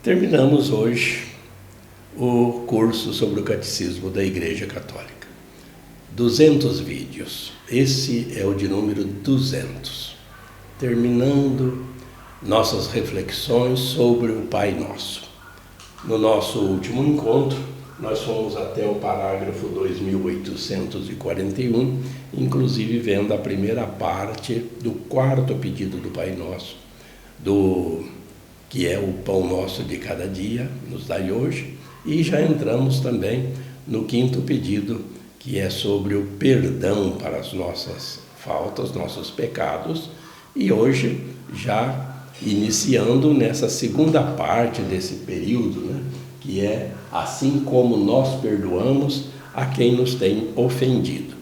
Terminamos hoje o curso sobre o Catecismo da Igreja Católica. 200 vídeos. Esse é o de número 200. Terminando nossas reflexões sobre o Pai Nosso. No nosso último encontro, nós fomos até o parágrafo 2841, inclusive vendo a primeira parte do quarto pedido do Pai Nosso, que é o pão nosso de cada dia, nos dai hoje, e já entramos também no quinto pedido, que é sobre o perdão para as nossas faltas, nossos pecados, e hoje já iniciando nessa segunda parte desse período, que é assim como nós perdoamos a quem nos tem ofendido.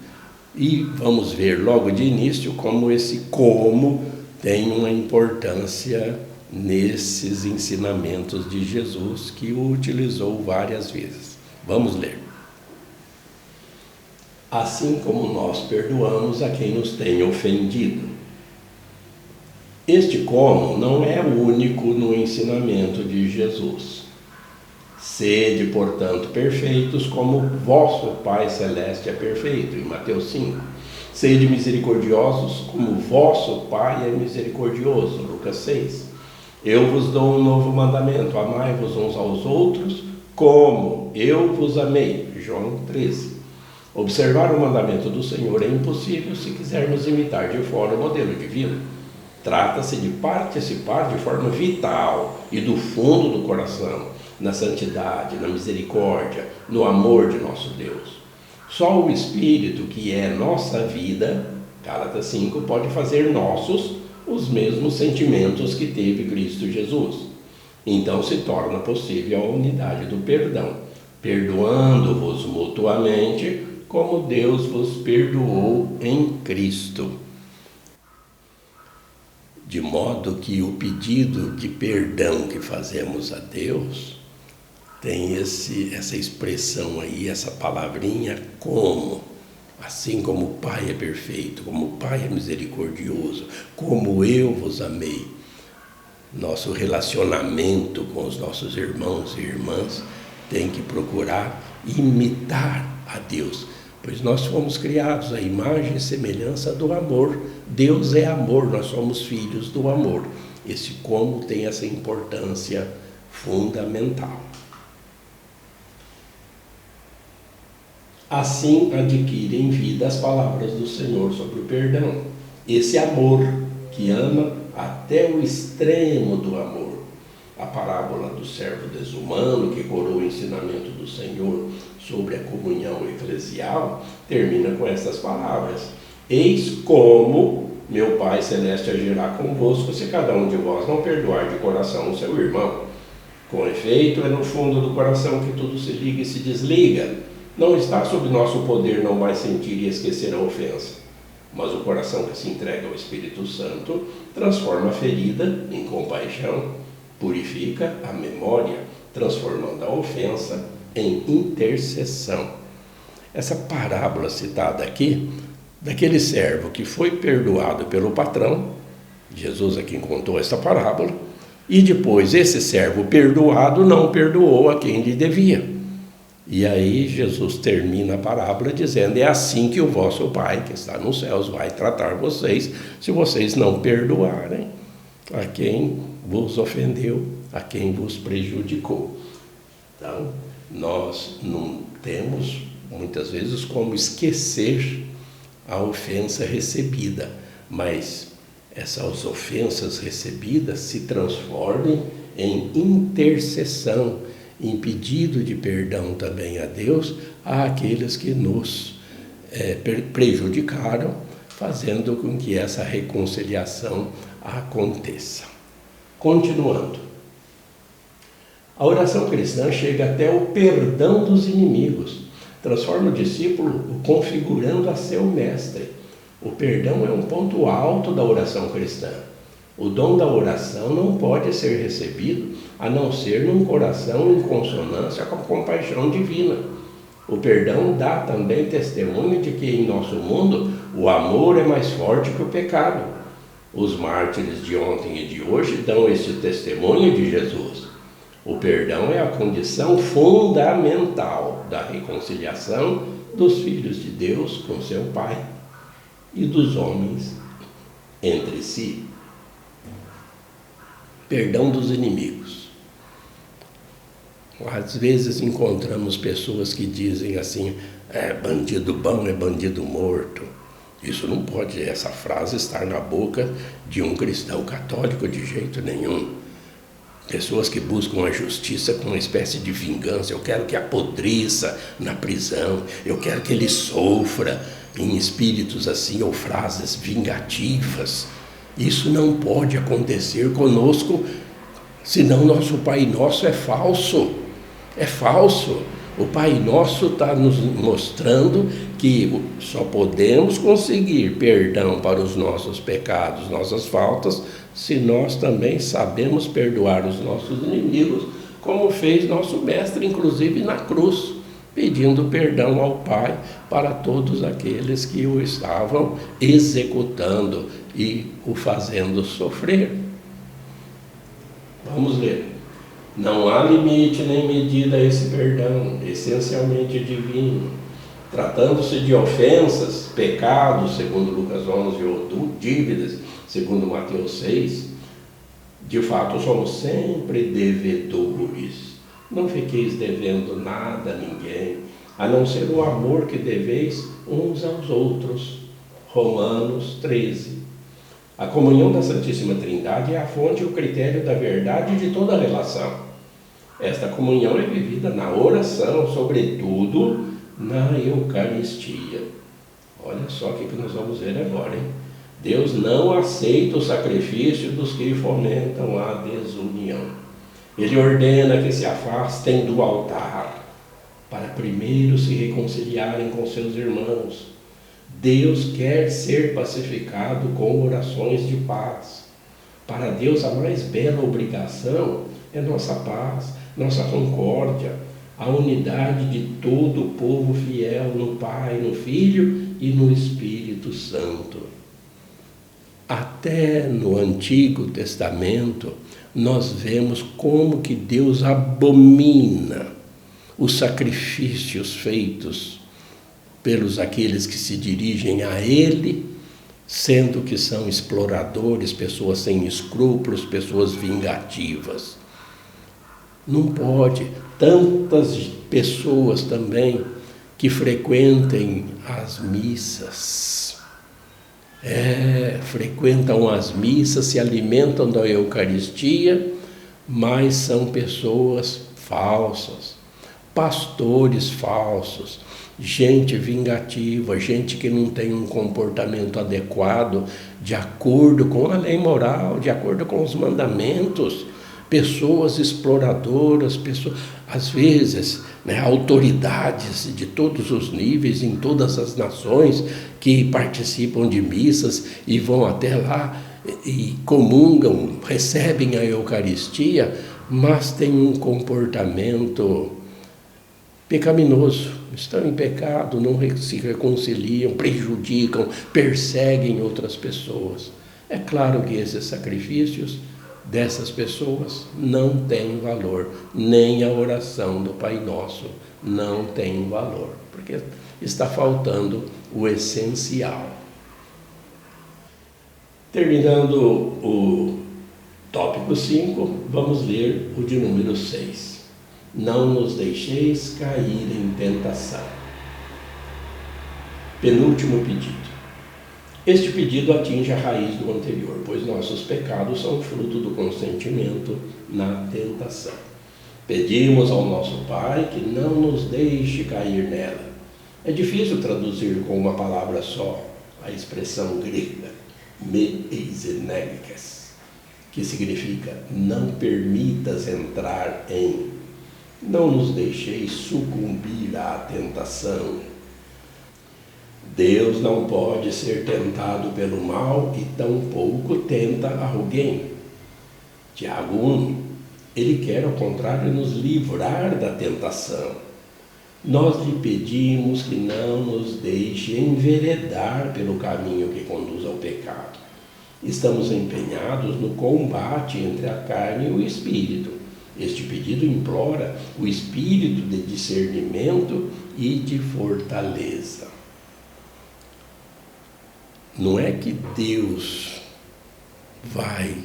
E vamos ver logo de início como esse como tem uma importância nesses ensinamentos de Jesus, que o utilizou várias vezes. Vamos ler. Assim como nós perdoamos a quem nos tem ofendido. Este como não é único no ensinamento de Jesus. Sede, portanto, perfeitos como vosso Pai Celeste é perfeito, em Mateus 5. Sede misericordiosos como vosso Pai é misericordioso, Lucas 6. Eu vos dou um novo mandamento, amai-vos uns aos outros, como eu vos amei, João 13. Observar o mandamento do Senhor é impossível se quisermos imitar de fora o modelo divino. Trata-se de participar de forma vital e do fundo do coração, na santidade, na misericórdia, no amor de nosso Deus. Só o Espírito, que é nossa vida, Gálatas 5, pode fazer nossos os mesmos sentimentos que teve Cristo Jesus. Então se torna possível a unidade do perdão, perdoando-vos mutuamente, como Deus vos perdoou em Cristo. De modo que o pedido de perdão que fazemos a Deus tem essa expressão aí, essa palavrinha como. Assim como o Pai é perfeito, como o Pai é misericordioso, como eu vos amei. Nosso relacionamento com os nossos irmãos e irmãs tem que procurar imitar a Deus, pois nós fomos criados à imagem e semelhança do amor. Deus é amor, nós somos filhos do amor. Esse como tem essa importância fundamental. Assim adquirem vida as palavras do Senhor sobre o perdão. Esse amor que ama até o extremo do amor. A parábola do servo desumano, que coroa o ensinamento do Senhor sobre a comunhão eclesial, termina com estas palavras: eis como meu Pai Celeste agirá convosco se cada um de vós não perdoar de coração o seu irmão. Com efeito, é no fundo do coração que tudo se liga e se desliga. Não está sob nosso poder não mais sentir e esquecer a ofensa, mas o coração que se entrega ao Espírito Santo transforma a ferida em compaixão, purifica a memória, transformando a ofensa em intercessão. Essa parábola citada aqui, daquele servo que foi perdoado pelo patrão, Jesus é quem contou essa parábola, e depois esse servo perdoado não perdoou a quem lhe devia. E aí Jesus termina a parábola dizendo: é assim que o vosso Pai, que está nos céus, vai tratar vocês, se vocês não perdoarem a quem vos ofendeu, a quem vos prejudicou. Então, nós não temos, muitas vezes, como esquecer a ofensa recebida, mas essas ofensas recebidas se transformem em intercessão, em pedido de perdão também a Deus, àqueles que nos prejudicaram, fazendo com que essa reconciliação aconteça. Continuando. A oração cristã chega até o perdão dos inimigos, transforma o discípulo configurando a seu mestre. O perdão é um ponto alto da oração cristã. O dom da oração não pode ser recebido a não ser num coração em consonância com a compaixão divina. O perdão dá também testemunho de que em nosso mundo o amor é mais forte que o pecado. Os mártires de ontem e de hoje dão este testemunho de Jesus. O perdão é a condição fundamental da reconciliação dos filhos de Deus com seu Pai e dos homens entre si. Perdão dos inimigos. Às vezes encontramos pessoas que dizem assim: bandido bom é bandido morto. Isso não pode, essa frase, estar na boca de um cristão católico de jeito nenhum. Pessoas que buscam a justiça com uma espécie de vingança. Eu quero que apodreça na prisão, eu quero que ele sofra, em espíritos assim, ou frases vingativas. Isso não pode acontecer conosco, senão nosso Pai Nosso é falso. É falso. O Pai Nosso está nos mostrando que só podemos conseguir perdão para os nossos pecados, nossas faltas, se nós também sabemos perdoar os nossos inimigos, como fez nosso Mestre, inclusive na cruz, pedindo perdão ao Pai para todos aqueles que o estavam executando e o fazendo sofrer. Vamos ler. Não há limite nem medida a esse perdão, essencialmente divino. Tratando-se de ofensas, pecados, segundo Lucas 11, ou dívidas, segundo Mateus 6, de fato somos sempre devedores. Não fiqueis devendo nada a ninguém, a não ser o amor que deveis uns aos outros. Romanos 13. A comunhão da Santíssima Trindade é a fonte e o critério da verdade de toda relação. Esta comunhão é vivida na oração, sobretudo na Eucaristia. Olha só o que nós vamos ver agora, hein? Deus não aceita o sacrifício dos que fomentam a desunião. Ele ordena que se afastem do altar, para primeiro se reconciliarem com seus irmãos. Deus quer ser pacificado com orações de paz. Para Deus, a mais bela obrigação é nossa paz, nossa concórdia, a unidade de todo o povo fiel no Pai, no Filho e no Espírito Santo. Até no Antigo Testamento, nós vemos como que Deus abomina os sacrifícios feitos pelos aqueles que se dirigem a Ele, sendo que são exploradores, pessoas sem escrúpulos, pessoas vingativas. Não pode. Tantas pessoas também que frequentem as missas, frequentam as missas, se alimentam da Eucaristia, mas são pessoas falsas, pastores falsos, gente vingativa, gente que não tem um comportamento adequado, de acordo com a lei moral, de acordo com os mandamentos, pessoas exploradoras, pessoas, às vezes, autoridades de todos os níveis, em todas as nações, que participam de missas e vão até lá e comungam, recebem a Eucaristia, mas têm um comportamento pecaminoso, estão em pecado, não se reconciliam, prejudicam, perseguem outras pessoas. É claro que esses sacrifícios dessas pessoas não têm valor, nem a oração do Pai Nosso não tem valor, porque está faltando o essencial. Terminando o tópico 5, vamos ler o de número 6. Não nos deixeis cair em tentação. Penúltimo pedido. Este pedido atinge a raiz do anterior, pois nossos pecados são fruto do consentimento na tentação. Pedimos ao nosso Pai que não nos deixe cair nela. É difícil traduzir com uma palavra só a expressão grega, me eisenerges, que significa não permitas entrar em, não nos deixeis sucumbir à tentação. Deus não pode ser tentado pelo mal e tampouco tenta alguém. Tiago 1, ele quer, ao contrário, nos livrar da tentação. Nós lhe pedimos que não nos deixe enveredar pelo caminho que conduz ao pecado. Estamos empenhados no combate entre a carne e o espírito, Este pedido implora o espírito de discernimento e de fortaleza. Não é que Deus vai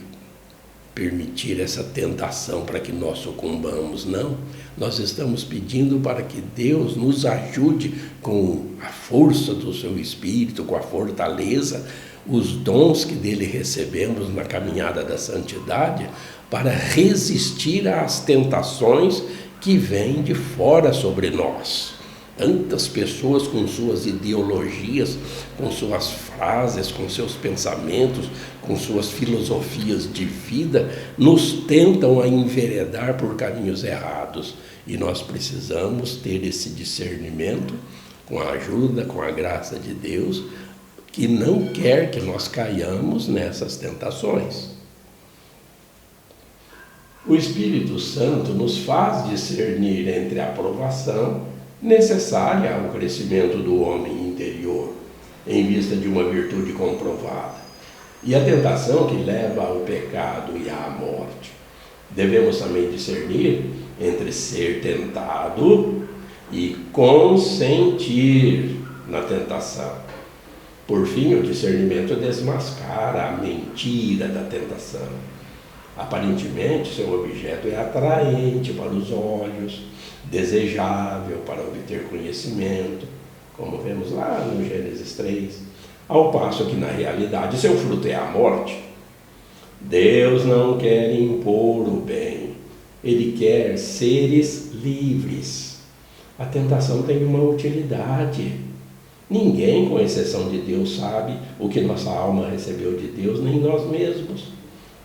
permitir essa tentação para que nós sucumbamos, não. Nós estamos pedindo para que Deus nos ajude com a força do seu Espírito, com a fortaleza, os dons que dele recebemos na caminhada da santidade, para resistir às tentações que vêm de fora sobre nós. Tantas pessoas com suas ideologias, com suas frases, com seus pensamentos, com suas filosofias de vida, nos tentam a enveredar por caminhos errados. E nós precisamos ter esse discernimento, com a ajuda, com a graça de Deus, que não quer que nós caiamos nessas tentações. O Espírito Santo nos faz discernir entre a aprovação necessária ao crescimento do homem interior, em vista de uma virtude comprovada, e a tentação que leva ao pecado e à morte. Devemos também discernir entre ser tentado e consentir na tentação. Por fim, o discernimento desmascara a mentira da tentação. Aparentemente, seu objeto é atraente para os olhos, desejável para obter conhecimento, como vemos lá no Gênesis 3, ao passo que, na realidade, seu fruto é a morte. Deus não quer impor o bem, Ele quer seres livres. A tentação tem uma utilidade. Ninguém, com exceção de Deus, sabe o que nossa alma recebeu de Deus, nem nós mesmos.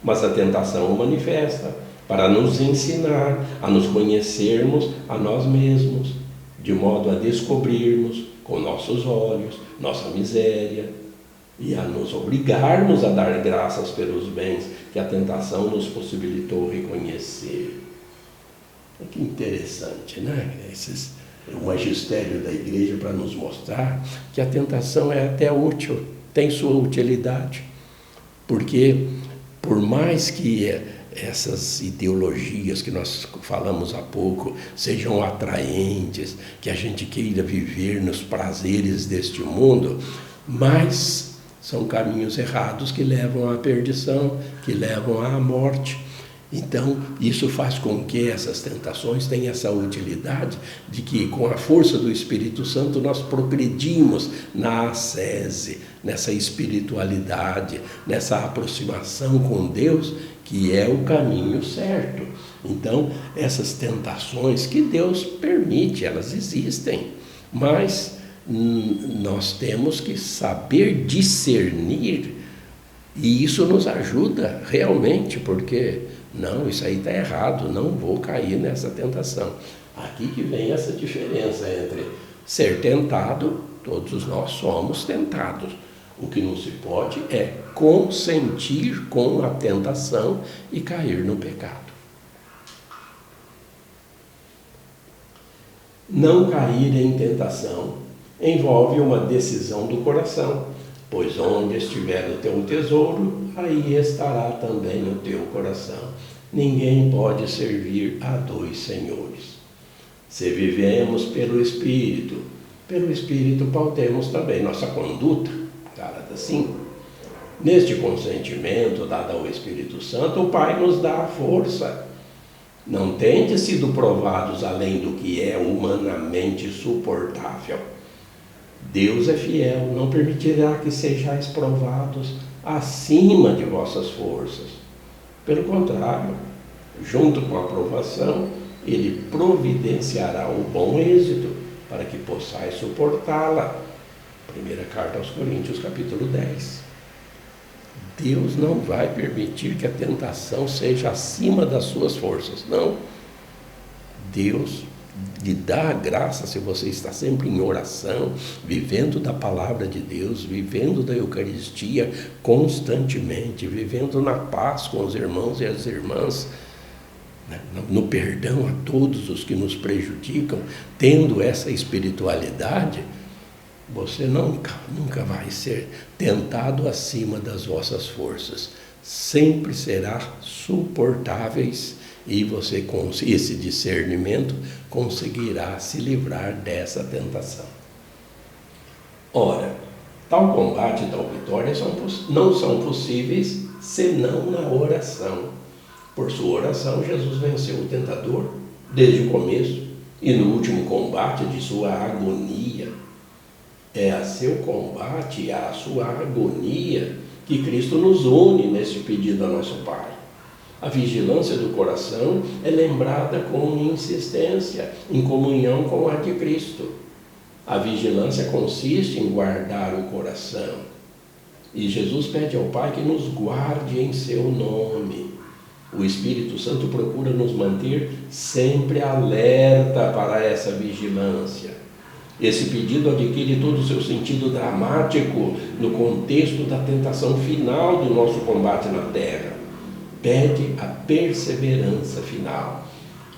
Mas a tentação o manifesta para nos ensinar a nos conhecermos a nós mesmos, de modo a descobrirmos com nossos olhos nossa miséria e a nos obrigarmos a dar graças pelos bens que a tentação nos possibilitou reconhecer. Que interessante, né? O magistério da igreja para nos mostrar que a tentação é até útil, tem sua utilidade, porque por mais que essas ideologias que nós falamos há pouco sejam atraentes, que a gente queira viver nos prazeres deste mundo, mas são caminhos errados que levam à perdição, que levam à morte. Então, isso faz com que essas tentações tenham essa utilidade de que, com a força do Espírito Santo, nós progredimos na ascese, nessa espiritualidade, nessa aproximação com Deus, que é o caminho certo. Então, essas tentações que Deus permite, elas existem, mas nós temos que saber discernir, e isso nos ajuda realmente, porque não, isso aí está errado, não vou cair nessa tentação. Aqui que vem essa diferença entre ser tentado, todos nós somos tentados. O que não se pode é consentir com a tentação e cair no pecado. Não cair em tentação envolve uma decisão do coração, pois onde estiver o teu tesouro, aí estará também o teu coração. Ninguém pode servir a dois senhores. Se vivemos pelo Espírito pautemos também nossa conduta. Gálatas 5. Neste consentimento dado ao Espírito Santo, o Pai nos dá a força. Não tendes sido provados além do que é humanamente suportável. Deus é fiel, não permitirá que sejais provados acima de vossas forças. Pelo contrário, junto com a provação, Ele providenciará o bom êxito para que possais suportá-la. Primeira carta aos Coríntios, capítulo 10. Deus não vai permitir que a tentação seja acima das suas forças, não. Deus lhe dá a graça se você está sempre em oração, vivendo da palavra de Deus, vivendo da Eucaristia constantemente, vivendo na paz com os irmãos e as irmãs, no perdão a todos os que nos prejudicam, tendo essa espiritualidade, você nunca vai ser tentado acima das vossas forças. Sempre será suportáveis e você, com esse discernimento, conseguirá se livrar dessa tentação. Ora, tal combate e tal vitória não são possíveis senão na oração. Por sua oração, Jesus venceu o tentador desde o começo e no último combate de sua agonia. É a seu combate e a sua agonia que Cristo nos une nesse pedido a nosso Pai. A vigilância do coração é lembrada com insistência, em comunhão com a de Cristo. A vigilância consiste em guardar o coração. E Jesus pede ao Pai que nos guarde em seu nome. O Espírito Santo procura nos manter sempre alerta para essa vigilância. Esse pedido adquire todo o seu sentido dramático no contexto da tentação final do nosso combate na terra. Pede a perseverança final.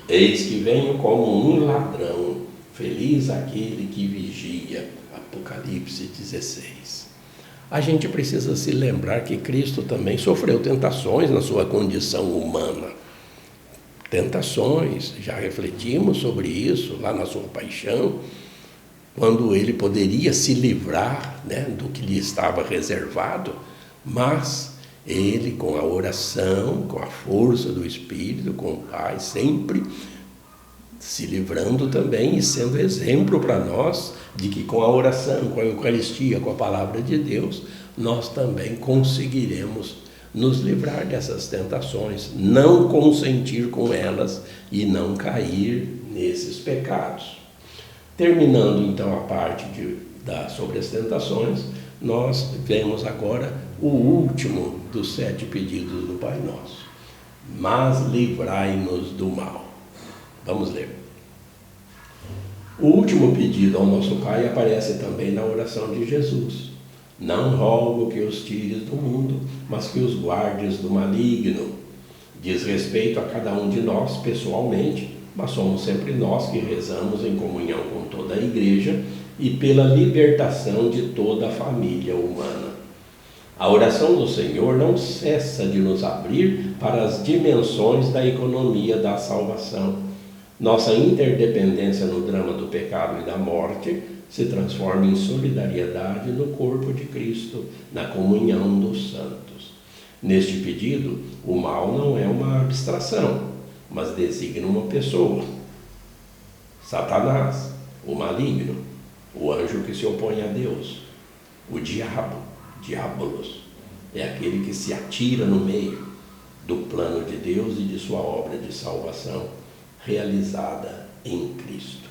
Eis que venho como um ladrão, feliz aquele que vigia. Apocalipse 16. A gente precisa se lembrar que Cristo também sofreu tentações na sua condição humana. Tentações, já refletimos sobre isso lá na sua paixão, quando ele poderia se livrar, do que lhe estava reservado, mas ele, com a oração, com a força do Espírito, com o Pai, sempre se livrando também e sendo exemplo para nós de que com a oração, com a Eucaristia, com a Palavra de Deus, nós também conseguiremos nos livrar dessas tentações, não consentir com elas e não cair nesses pecados. Terminando então a parte sobre as tentações, nós vemos agora o último dos 7 pedidos do Pai Nosso. Mas livrai-nos do mal. Vamos ler. O último pedido ao nosso Pai aparece também na oração de Jesus. Não rogo que os tires do mundo, mas que os guardes do maligno. Diz respeito a cada um de nós pessoalmente, mas somos sempre nós que rezamos em comunhão com toda a Igreja e pela libertação de toda a família humana. A oração do Senhor não cessa de nos abrir para as dimensões da economia da salvação. Nossa interdependência no drama do pecado e da morte se transforma em solidariedade no corpo de Cristo, na comunhão dos santos. Neste pedido, o mal não é uma abstração, mas designa uma pessoa. Satanás, o maligno, o anjo que se opõe a Deus, o diabo, diabolos, é aquele que se atira no meio do plano de Deus e de sua obra de salvação realizada em Cristo.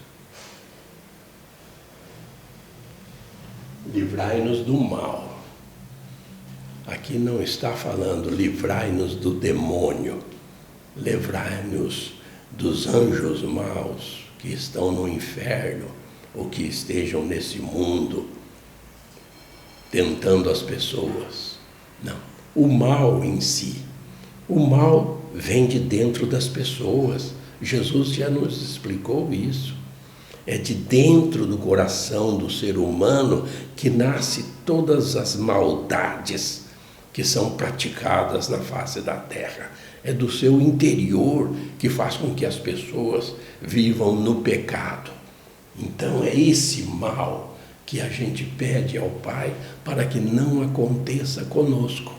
Livrai-nos do mal. Aqui não está falando livrai-nos do demônio, livrai-nos dos anjos maus que estão no inferno ou que estejam nesse mundo tentando as pessoas. Não, o mal em si. O mal vem de dentro das pessoas. Jesus já nos explicou isso. É de dentro do coração do ser humano que nasce todas as maldades que são praticadas na face da terra. É do seu interior que faz com que as pessoas vivam no pecado. Então é esse mal que a gente pede ao Pai para que não aconteça conosco.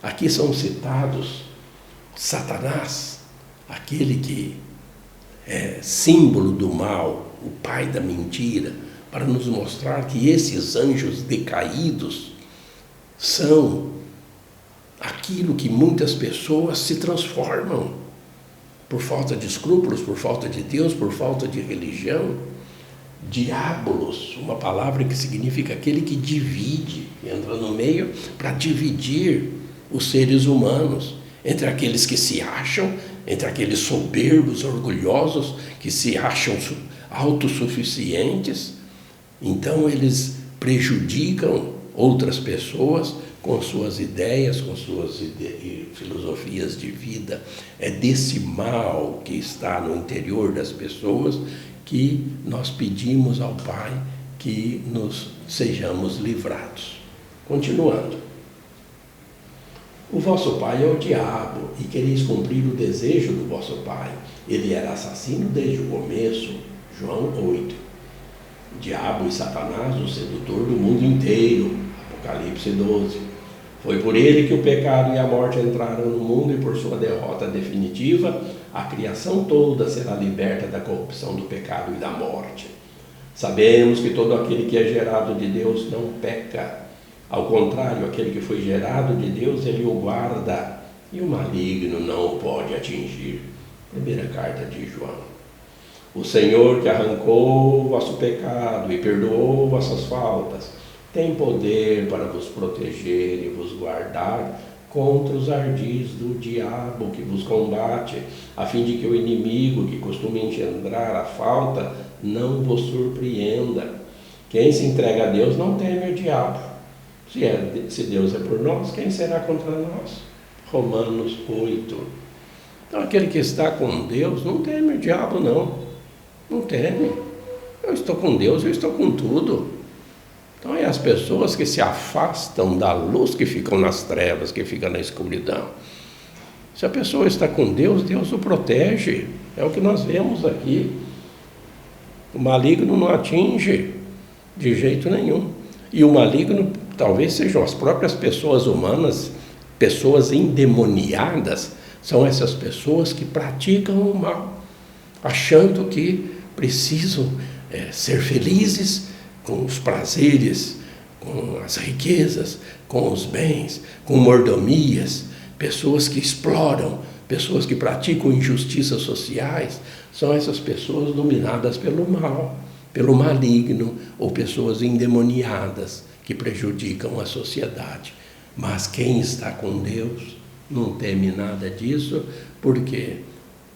Aqui são citados Satanás, aquele que é símbolo do mal, o pai da mentira, para nos mostrar que esses anjos decaídos são aquilo que muitas pessoas se transformam por falta de escrúpulos, por falta de Deus, por falta de religião. Diabolos, uma palavra que significa aquele que divide, entra no meio para dividir os seres humanos entre aqueles que se acham, entre aqueles soberbos, orgulhosos, que se acham autossuficientes. Então eles prejudicam outras pessoas com suas ideias, com suas filosofias de vida. É desse mal que está no interior das pessoas que nós pedimos ao Pai que nos sejamos livrados. Continuando. O vosso pai é o diabo, e quereis cumprir o desejo do vosso pai. Ele era assassino desde o começo. João 8. Diabo e Satanás, o sedutor do mundo inteiro. Apocalipse 12. Foi por ele que o pecado e a morte entraram no mundo, e por sua derrota definitiva, a criação toda será liberta da corrupção do pecado e da morte. Sabemos que todo aquele que é gerado de Deus não peca. Ao contrário, aquele que foi gerado de Deus, ele o guarda, e o maligno não o pode atingir. Primeira carta de João. O Senhor, que arrancou o vosso pecado e perdoou vossas faltas, tem poder para vos proteger e vos guardar contra os ardis do diabo que vos combate, a fim de que o inimigo que costuma engendrar a falta não vos surpreenda. Quem se entrega a Deus não teme o diabo. Se Deus é por nós, quem será contra nós? Romanos 8. Então aquele que está com Deus não teme o diabo, não. Não teme. Eu estou com Deus, eu estou com tudo. Então é as pessoas que se afastam da luz, que ficam nas trevas, que ficam na escuridão. Se a pessoa está com Deus, Deus o protege. É o que nós vemos aqui. O maligno não atinge de jeito nenhum. E o maligno talvez sejam as próprias pessoas humanas, pessoas endemoniadas, são essas pessoas que praticam o mal, achando que precisam ser felizes com os prazeres, com as riquezas, com os bens, com mordomias. Pessoas que exploram, pessoas que praticam injustiças sociais, são essas pessoas dominadas pelo mal, pelo maligno, ou pessoas endemoniadas que prejudicam a sociedade. Mas quem está com Deus não teme nada disso, porque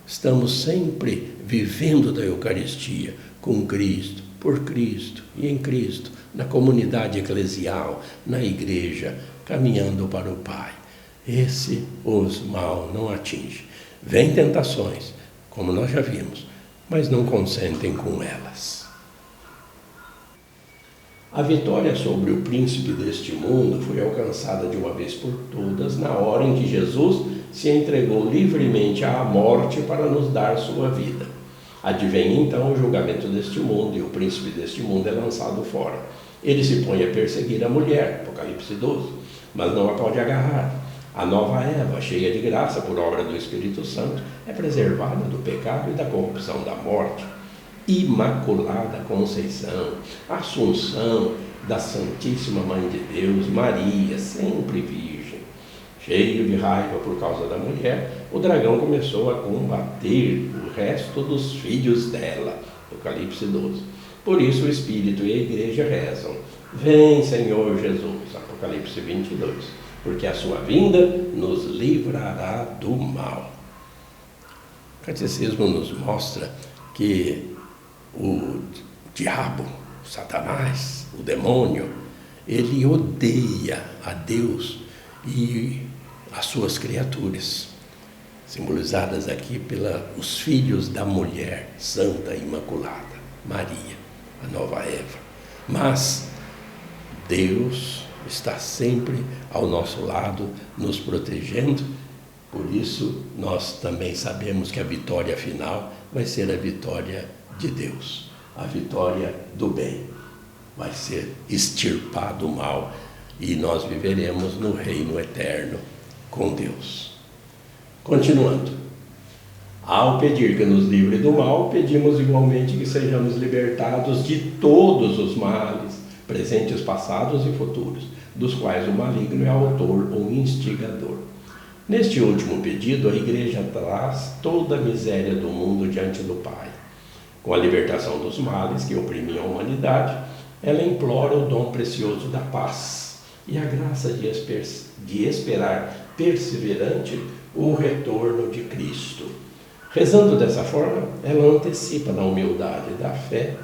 estamos sempre vivendo da Eucaristia com Cristo, por Cristo e em Cristo, na comunidade eclesial, na igreja, caminhando para o Pai. Esse os mal não atinge. Vêm tentações, como nós já vimos, mas não consentem com elas. A vitória sobre o príncipe deste mundo foi alcançada de uma vez por todas na hora em que Jesus se entregou livremente à morte para nos dar sua vida. Advém então o julgamento deste mundo, e o príncipe deste mundo é lançado fora. Ele se põe a perseguir a mulher, Apocalipse 12, mas não a pode agarrar. A nova Eva, cheia de graça por obra do Espírito Santo, é preservada do pecado e da corrupção da morte. Imaculada Conceição, Assunção da Santíssima Mãe de Deus, Maria, sempre virgem. Cheio de raiva por causa da mulher, o dragão começou a combater o resto dos filhos dela, Apocalipse 12. Por isso o Espírito e a Igreja rezam: vem, Senhor Jesus, Apocalipse 22, porque a sua vinda nos livrará do mal. O Catecismo nos mostra que o diabo, Satanás, o demônio, ele odeia a Deus e as suas criaturas, simbolizadas aqui pelos filhos da mulher santa e imaculada, Maria, a nova Eva. Mas Deus está sempre ao nosso lado, nos protegendo. Por isso, nós também sabemos que a vitória final vai ser a vitória de Deus, a vitória do bem. Vai ser extirpado o mal e nós viveremos no reino eterno com Deus. Continuando. Ao pedir que nos livre do mal, pedimos igualmente que sejamos libertados de todos os males, presentes, passados e futuros, dos quais o maligno é autor ou instigador. Neste último pedido, a Igreja traz toda a miséria do mundo diante do Pai. Com a libertação dos males que oprimiam a humanidade, ela implora o dom precioso da paz e a graça de esperar perseverante o retorno de Cristo. Rezando dessa forma, ela antecipa na humildade da fé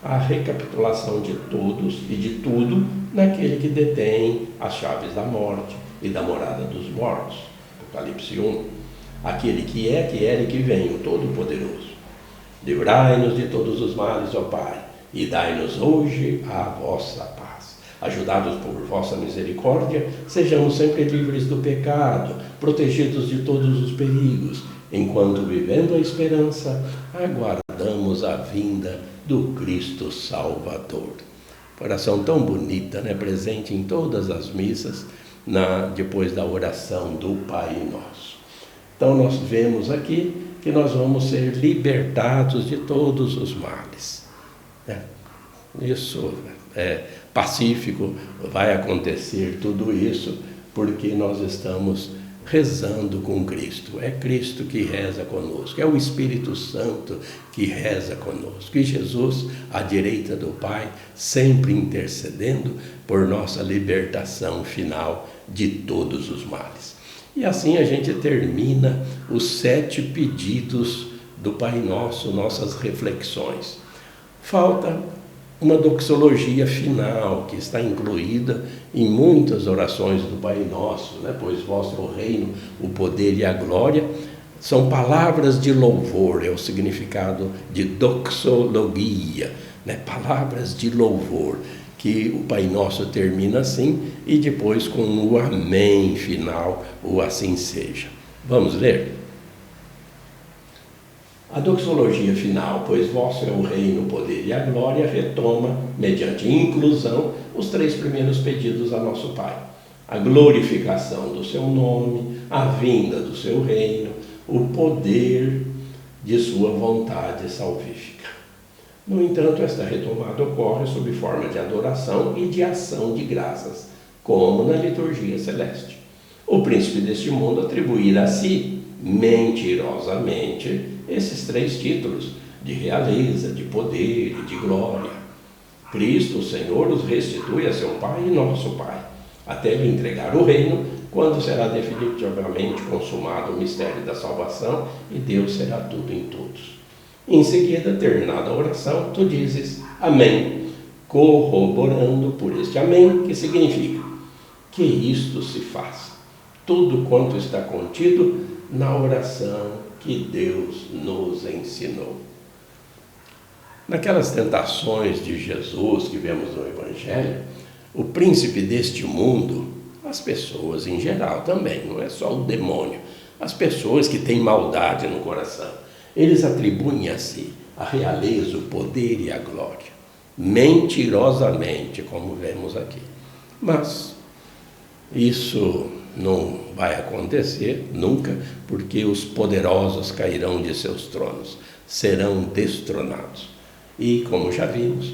a recapitulação de todos e de tudo naquele que detém as chaves da morte e da morada dos mortos. Apocalipse 1. Aquele que é, que era e que vem, o Todo-Poderoso. Livrai-nos de todos os males, ó Pai, e dai-nos hoje a vossa paz. ajudados por vossa misericórdia, sejamos sempre livres do pecado, protegidos de todos os perigos, enquanto, vivendo a esperança, aguardamos a vinda do Cristo Salvador. Oração tão bonita, né? Presente em todas as missas, depois da oração do Pai Nosso. Então nós vemos aqui que nós vamos ser libertados de todos os males, né? Isso é pacífico, vai acontecer tudo isso porque nós estamos rezando com Cristo. É Cristo que reza conosco, é o Espírito Santo que reza conosco. E Jesus, à direita do Pai, sempre intercedendo por nossa libertação final de todos os males. E assim a gente termina os 7 pedidos do Pai Nosso, nossas reflexões. Falta uma doxologia final, que está incluída em muitas orações do Pai Nosso, né? Pois vosso o reino, o poder e a glória, são palavras de louvor, é o significado de doxologia, né? Palavras de louvor, que o Pai Nosso termina assim, e depois com o amém final, o assim seja. Vamos ler? A doxologia final, pois vosso é o reino, o poder e a glória, retoma, mediante inclusão, os 3 primeiros pedidos a nosso Pai. A glorificação do seu nome, a vinda do seu reino, o poder de sua vontade salvífica. No entanto, esta retomada ocorre sob forma de adoração e de ação de graças, como na liturgia celeste. O príncipe deste mundo atribuirá a si, mentirosamente, esses 3 títulos de realeza, de poder e de glória. Cristo, o Senhor, os restitui a seu Pai e nosso Pai, até lhe entregar o reino, quando será definitivamente consumado o mistério da salvação e Deus será tudo em todos. Em seguida, terminada a oração, tu dizes amém, corroborando por este amém, que significa que isto se faça, tudo quanto está contido na oração que Deus nos ensinou. Naquelas tentações de Jesus que vemos no Evangelho, o príncipe deste mundo, as pessoas em geral também, não é só o demônio, as pessoas que têm maldade no coração, eles atribuem a si a realeza, o poder e a glória, mentirosamente, como vemos aqui. Mas isso não vai acontecer nunca, porque os poderosos cairão de seus tronos, serão destronados. E, como já vimos,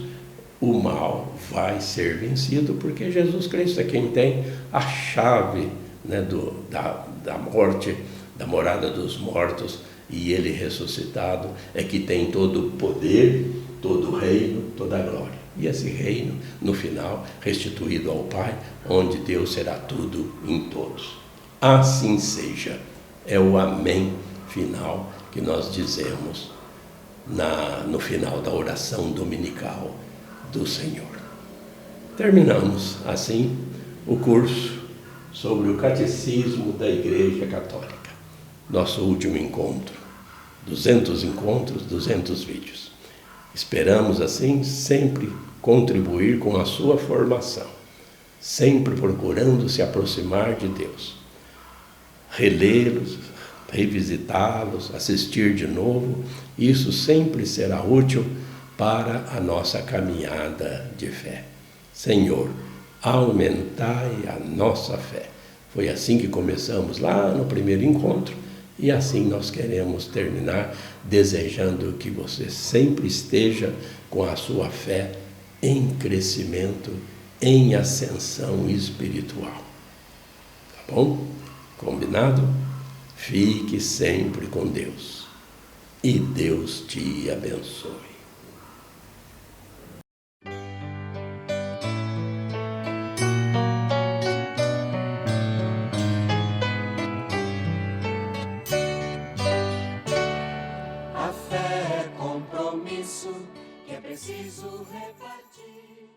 o mal vai ser vencido, porque Jesus Cristo é quem tem a chave, né, da morte, da morada dos mortos, e ele ressuscitado é que tem todo o poder, todo o reino, toda a glória. E esse reino, no final, restituído ao Pai, onde Deus será tudo em todos. Assim seja. É o amém final que nós dizemos no final da oração dominical do Senhor. Terminamos, assim, o curso sobre o Catecismo da Igreja Católica. Nosso último encontro. 200 encontros, 200 vídeos. Esperamos, assim, sempre contribuir com a sua formação, sempre procurando se aproximar de Deus, relê-los, revisitá-los, assistir de novo. Isso sempre será útil para a nossa caminhada de fé. Senhor, aumentai a nossa fé. Foi assim que começamos lá no primeiro encontro, e assim nós queremos terminar, desejando que você sempre esteja com a sua fé em crescimento, em ascensão espiritual. Tá bom? Combinado? Fique sempre com Deus e Deus te abençoe.